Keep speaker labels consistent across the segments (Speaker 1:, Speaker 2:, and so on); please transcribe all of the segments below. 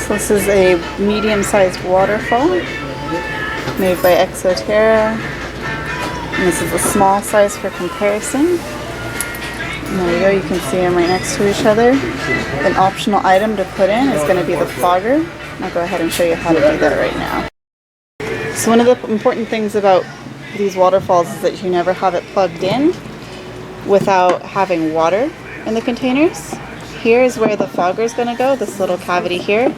Speaker 1: So this is a medium-sized waterfall made by ExoTerra. And this is a small size for comparison. And there you go, you can see them right next to each other. An optional item to put in is going to be the fogger. I'll go ahead and show you how to do that right now. So one of the important things about these waterfalls is that you never have it plugged in without having water in the containers. Here is where the fogger is going to go, this little cavity here.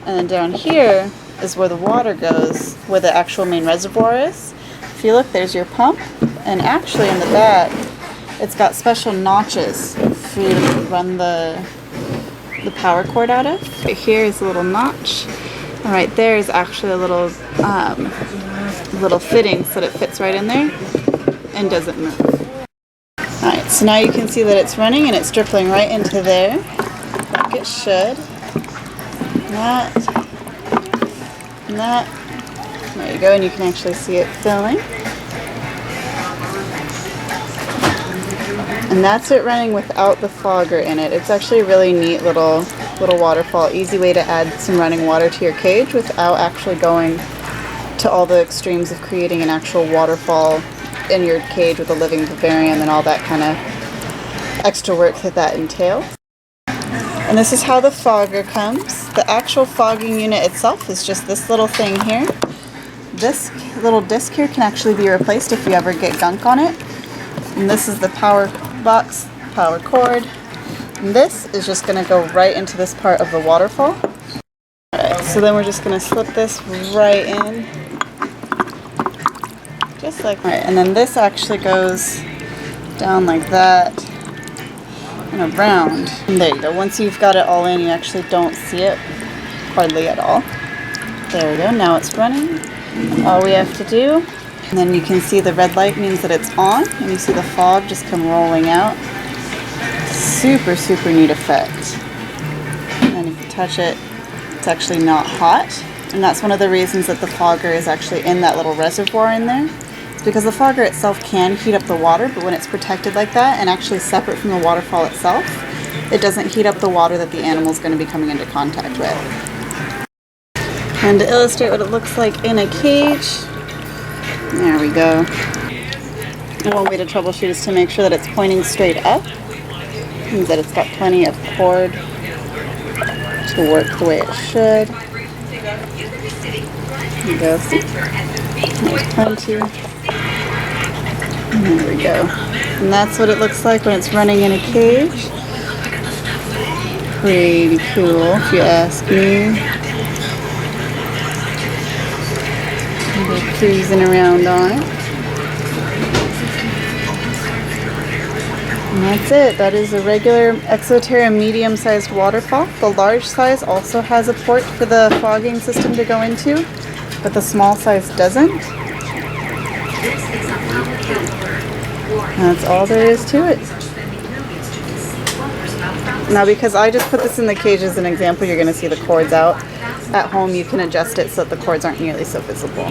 Speaker 1: And then down here is where the water goes, where the actual main reservoir is. If you look, there's your pump. And actually in the back, it's got special notches for you to run the power cord out of. Right here is a little notch. And right there is actually a little fitting so that it fits right in there and doesn't move. Alright, so now you can see that it's running and it's dripping right into there, like it should. That. There you go, and you can actually see it filling. And that's it running without the fogger in it. It's actually a really neat little waterfall. Easy way to add some running water to your cage without actually going to all the extremes of creating an actual waterfall in your cage with a living vivarium and all that kind of extra work that entails. And this is how the fogger comes. The actual fogging unit itself is just this little thing here. This little disc here can actually be replaced if you ever get gunk on it. And this is the power box, power cord. And this is just going to go right into this part of the waterfall. Alright, so then we're just going to slip this right in. Just like, alright, and then this actually goes down like that and around. And there you go. Once you've got it all in, you actually don't see it hardly at all. There we go. Now it's running. All we have to do, and then you can see the red light means that it's on, and you see the fog just come rolling out. Super, super neat effect. And if you touch it, it's actually not hot. And that's one of the reasons that the fogger is actually in that little reservoir in there. It's because the fogger itself can heat up the water, but when it's protected like that and actually separate from the waterfall itself, it doesn't heat up the water that the animal is going to be coming into contact with. And to illustrate what it looks like in a cage, there we go. And one way to troubleshoot is to make sure that it's pointing straight up. Means that it's got plenty of cord to work the way it should. There you go. There's plenty. And there we go. And that's what it looks like when it's running in a cage. Pretty cool, if you ask me. They're cruising around on it. And that's it. That is a regular ExoTerra medium-sized waterfall. The large size also has a port for the fogging system to go into, but the small size doesn't. That's all there is to it. Now, because I just put this in the cage as an example, you're going to see the cords out. At home, you can adjust it so that the cords aren't nearly so visible.